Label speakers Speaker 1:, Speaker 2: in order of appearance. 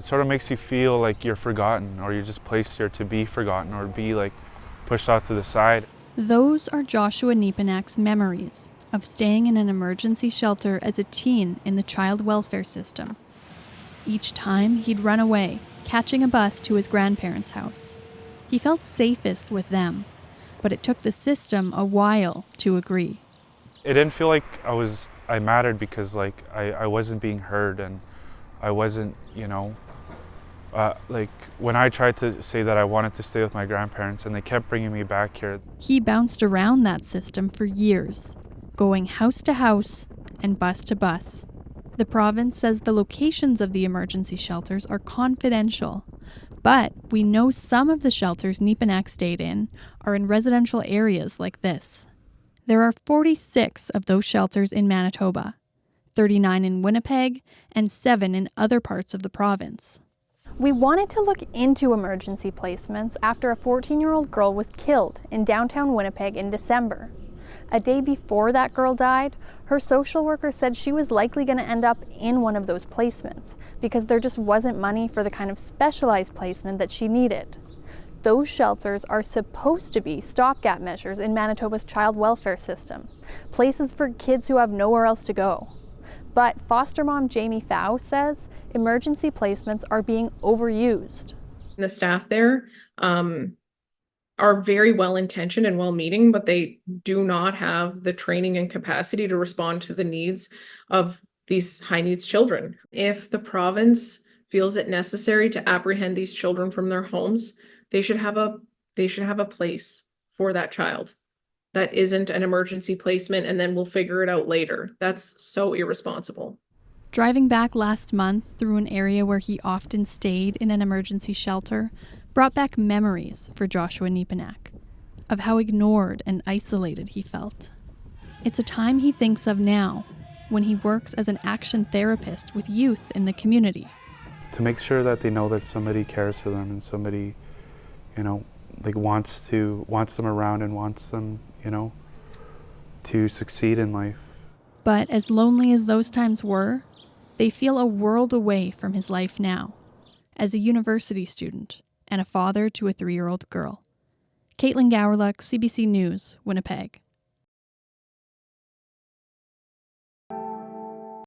Speaker 1: sort of makes you feel like you're forgotten, or you're just placed here to be forgotten or be like pushed off to the side.
Speaker 2: Those are Joshua Niepenak's memories of staying in an emergency shelter as a teen in the child welfare system. Each time he'd run away, catching a bus to his grandparents' house. He felt safest with them, but it took the system a while to agree.
Speaker 1: It didn't feel like I mattered because like I wasn't being heard, and I wasn't, like when I tried to say that I wanted to stay with my grandparents and they kept bringing me back here.
Speaker 2: He bounced around that system for years, going house to house and bus to bus. The province says the locations of the emergency shelters are confidential, but we know some of the shelters Niepenak stayed in are in residential areas like this. There are 46 of those shelters in Manitoba, 39 in Winnipeg, and 7 in other parts of the province. We wanted to look into emergency placements after a 14-year-old girl was killed in downtown Winnipeg in December. A day before that girl died, her social worker said she was likely going to end up in one of those placements because there just wasn't money for the kind of specialized placement that she needed. Those shelters are supposed to be stopgap measures in Manitoba's child welfare system, places for kids who have nowhere else to go. But foster mom Jamie Fow says emergency placements are being overused.
Speaker 3: The staff there are very well-intentioned and well-meaning, but they do not have the training and capacity to respond to the needs of these high-needs children. If the province feels it necessary to apprehend these children from their homes, they should have a place for that child. That isn't an emergency placement and then we'll figure it out later. That's so irresponsible.
Speaker 2: Driving back last month through an area where he often stayed in an emergency shelter brought back memories for Joshua Niepenak of how ignored and isolated he felt. It's a time he thinks of now when he works as an action therapist with youth in the community.
Speaker 1: To make sure that they know that somebody cares for them and somebody, wants them around and wants them, to succeed in life.
Speaker 2: But as lonely as those times were, they feel a world away from his life now, as a university student and a father to a 3-year-old girl. Caitlin Gowerluck, CBC News, Winnipeg.